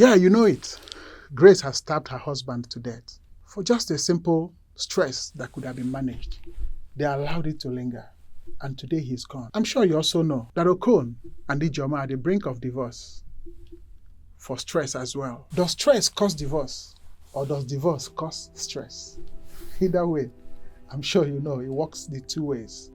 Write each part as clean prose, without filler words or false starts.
Yeah, you know it. Grace has stabbed her husband to death for just a simple stress that could have been managed. They allowed it to linger, and today he's gone. I'm sure you also know that Okon and Ijoma are at the brink of divorce for stress as well. Does stress cause divorce, or does divorce cause stress? Either way, I'm sure you know it works the two ways.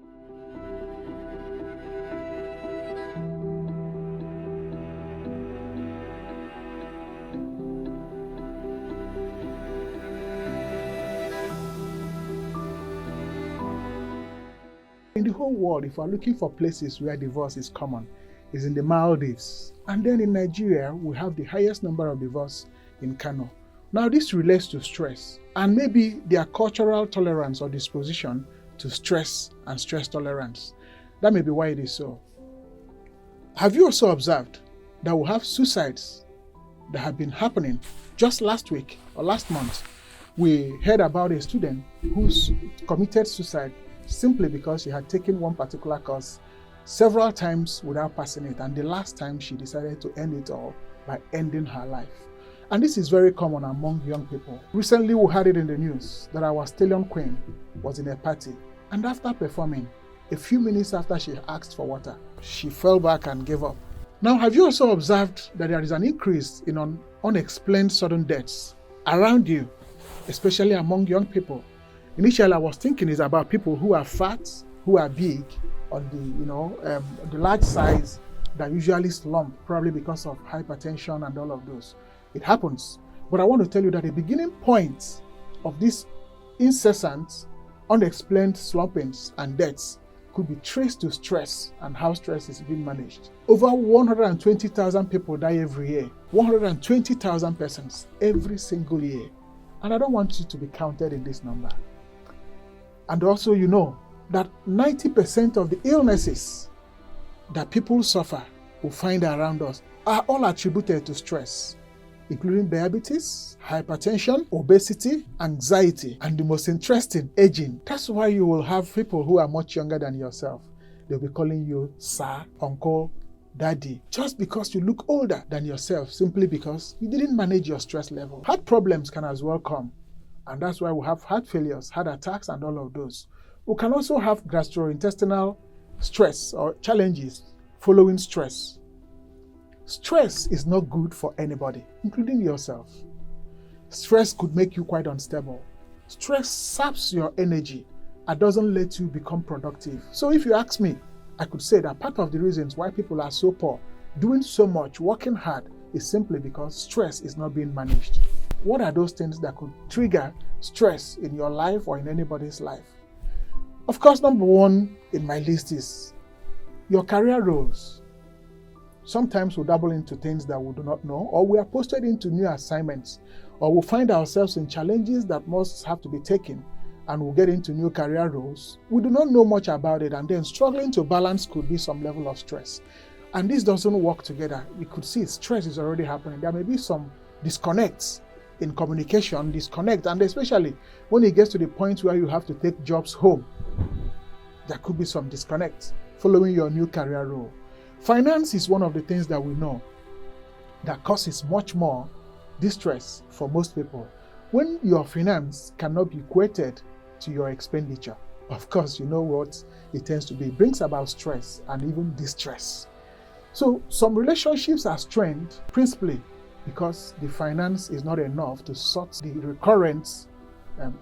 In the whole world, if we're looking for places where divorce is common, is in the Maldives. And then in Nigeria, we have the highest number of divorce in Kano. Now this relates to stress and maybe their cultural tolerance or disposition to stress and stress tolerance. That may be why it is so. Have you also observed that we have suicides that have been happening just last week or last month? We heard about a student who's committed suicide simply because she had taken one particular course several times without passing it, and the last time she decided to end it all by ending her life. And this is very common among young people. Recently we heard it in the news that our stallion queen was in a party, and after performing, a few minutes after she asked for water, she fell back and gave up. Now, have you also observed that there is an increase in unexplained sudden deaths around you, especially among young people? Initially, I was thinking it's about people who are fat, who are big, on the large size that usually slump, probably because of hypertension and all of those. It happens. But I want to tell you that the beginning point of this incessant, unexplained slumpings and deaths could be traced to stress and how stress is being managed. Over 120,000 people die every year. 120,000 persons every single year. And I don't want you to be counted in this number. And also, you know that 90% of the illnesses that people suffer or find around us are all attributed to stress, including diabetes, hypertension, obesity, anxiety, and the most interesting, aging. That's why you will have people who are much younger than yourself. They'll be calling you sir, uncle, daddy, just because you look older than yourself, simply because you didn't manage your stress level. Heart problems can as well come. And that's why we have heart failures, heart attacks, and all of those. We can also have gastrointestinal stress or challenges following stress. Stress is not good for anybody, including yourself. Stress could make you quite unstable. Stress saps your energy and doesn't let you become productive. So if you ask me, I could say that part of the reasons why people are so poor, doing so much, working hard, is simply because stress is not being managed. What are those things that could trigger stress in your life or in anybody's life? Of course, number one in my list is your career roles. Sometimes we dabble into things that we do not know, or we are posted into new assignments, or we find ourselves in challenges that must have to be taken, and we'll get into new career roles. We do not know much about it, and then struggling to balance could be some level of stress. And this doesn't work together. You could see stress is already happening. There may be some disconnects in communication, and especially when it gets to the point where you have to take jobs home, there could be some disconnect following your new career role. Finance is one of the things that we know that causes much more distress for most people. When your finance cannot be equated to your expenditure, of course, you know what it tends to be. It brings about stress and even distress. So some relationships are strained principally because the finance is not enough to sort the recurrent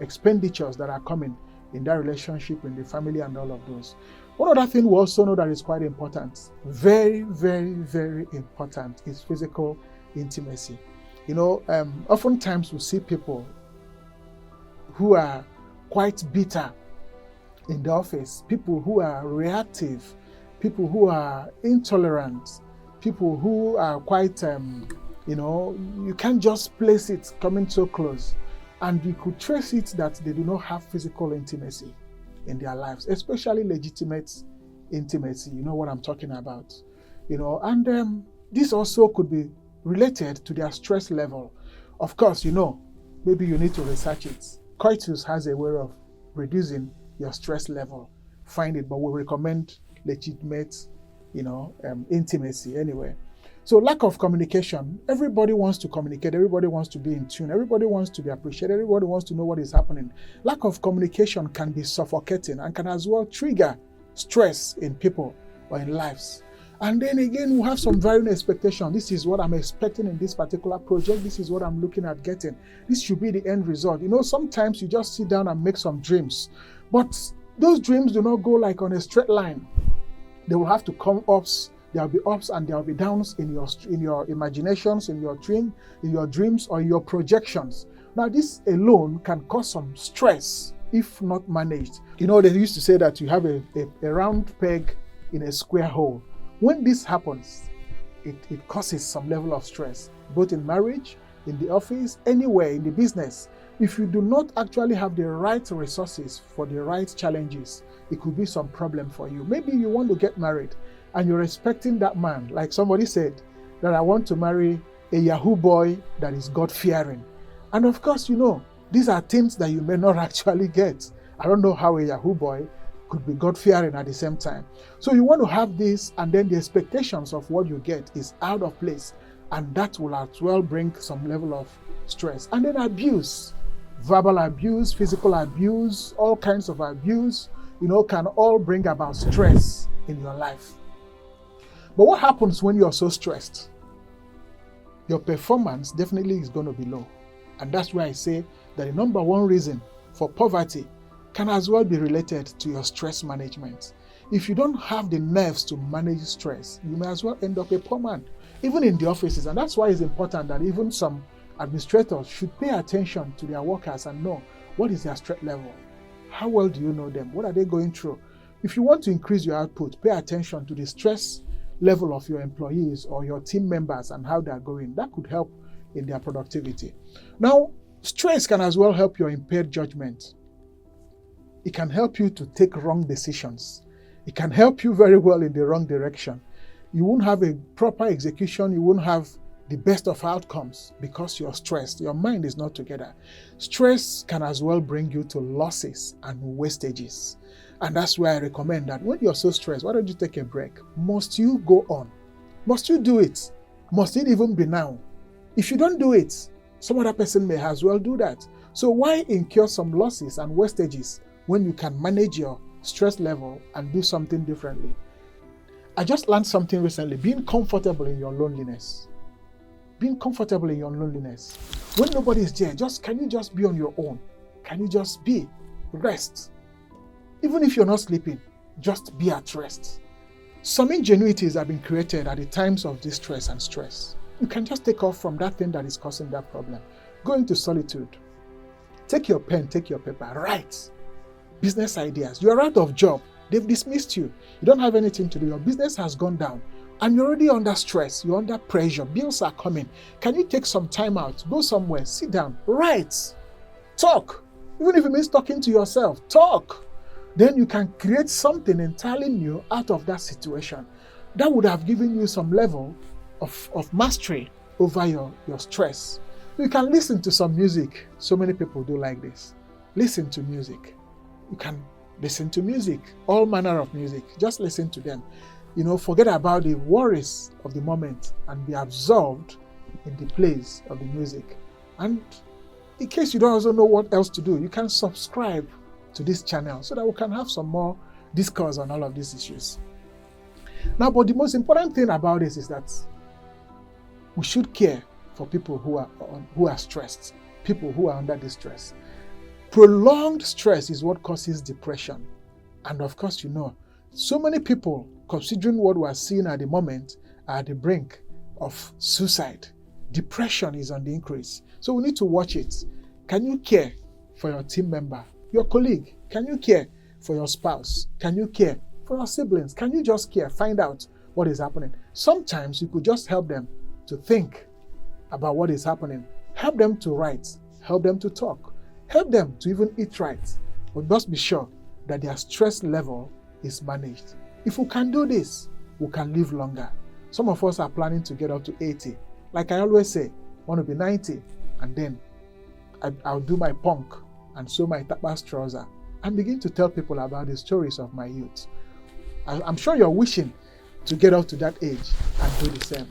expenditures that are coming in that relationship, in the family, and all of those. One other thing we also know that is quite important, very, very, very important, is physical intimacy. You know, oftentimes we see people who are quite bitter in the office, people who are reactive, people who are intolerant, people who are quite, you can't just place it coming so close. And you could trace it that they do not have physical intimacy in their lives, especially legitimate intimacy. You know what I'm talking about. And this also could be related to their stress level. Of course, maybe you need to research it. Coitus has a way of reducing your stress level. Find it, but we recommend legitimate, intimacy anyway. So lack of communication, everybody wants to communicate, everybody wants to be in tune, everybody wants to be appreciated, everybody wants to know what is happening. Lack of communication can be suffocating and can as well trigger stress in people or in lives. And then again, we have some varying expectations. This is what I'm expecting in this particular project. This is what I'm looking at getting. This should be the end result. Sometimes you just sit down and make some dreams, but those dreams do not go like on a straight line. They will have to come ups. There will be ups and there will be downs in your imaginations, in your dreams, or in your projections. Now, this alone can cause some stress if not managed. They used to say that you have a round peg in a square hole. When this happens, it causes some level of stress, both in marriage, in the office, anywhere, in the business. If you do not actually have the right resources for the right challenges, it could be some problem for you. Maybe you want to get married and you're expecting that man, like somebody said, that I want to marry a Yahoo boy that is God-fearing. And of course, these are things that you may not actually get. I don't know how a Yahoo boy could be God-fearing at the same time. So you want to have this, and then the expectations of what you get is out of place. And that will as well bring some level of stress. And then abuse, verbal abuse, physical abuse, all kinds of abuse, can all bring about stress in your life. But what happens when you're so stressed? Your performance definitely is going to be low. And that's why I say that the number one reason for poverty can as well be related to your stress management. If you don't have the nerves to manage stress, you may as well end up a poor man, even in the offices. And that's why it's important that even some administrators should pay attention to their workers and know what is their stress level. How well do you know them? What are they going through? If you want to increase your output, pay attention to the stress level of your employees or your team members and how they're going. That could help in their productivity. Now, stress can as well help your impaired judgment. It can help you to take wrong decisions. It can help you very well in the wrong direction. You won't have a proper execution. You won't have the best of outcomes because you're stressed. Your mind is not together. Stress can as well bring you to losses and wastages. And that's why I recommend that when you're so stressed, why don't you take a break? Must you go on? Must you do it? Must it even be now? If you don't do it, some other person may as well do that. So why incur some losses and wastages when you can manage your stress level and do something differently? I just learned something recently, being comfortable in your loneliness. Being comfortable in your loneliness. When nobody is there, can you just be on your own? Can you just be? Rest. Even if you're not sleeping, just be at rest. Some ingenuities have been created at the times of distress and stress. You can just take off from that thing that is causing that problem. Go into solitude. Take your pen, take your paper, write. Business ideas. You're out of job. They've dismissed you. You don't have anything to do. Your business has gone down. And you're already under stress. You're under pressure. Bills are coming. Can you take some time out? Go somewhere. Sit down. Write. Talk. Even if it means talking to yourself. Talk. Then you can create something entirely new out of that situation. That would have given you some level of mastery over your stress. You can listen to some music. So many people do like this. Listen to music. You can listen to music, all manner of music. Just listen to them. Forget about the worries of the moment and be absorbed in the place of the music. And in case you don't also know what else to do, you can subscribe to this channel so that we can have some more discourse on all of these issues. Now, but the most important thing about this is that we should care for people who are stressed, people who are under distress. Prolonged stress is what causes depression. And of course, so many people, considering what we are seeing at the moment, are at the brink of suicide. Depression is on the increase. So we need to watch it. Can you care for your team member, your colleague? Can you care for your spouse? Can you care for your siblings? Can you just care? Find out what is happening. Sometimes you could just help them to think about what is happening. Help them to write. Help them to talk. Help them to even eat right. But must be sure that their stress level is managed. If we can do this, we can live longer. Some of us are planning to get up to 80. Like I always say, I want to be 90, and then I'll do my punk and sew my tapas trouser and begin to tell people about the stories of my youth. I'm sure you're wishing to get up to that age and do the same.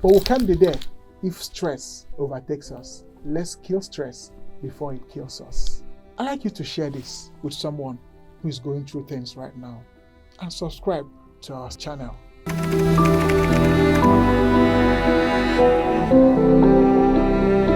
But we can't be there if stress overtakes us. Let's kill stress before it kills us. I'd like you to share this with someone who is going through things right now, and subscribe to our channel.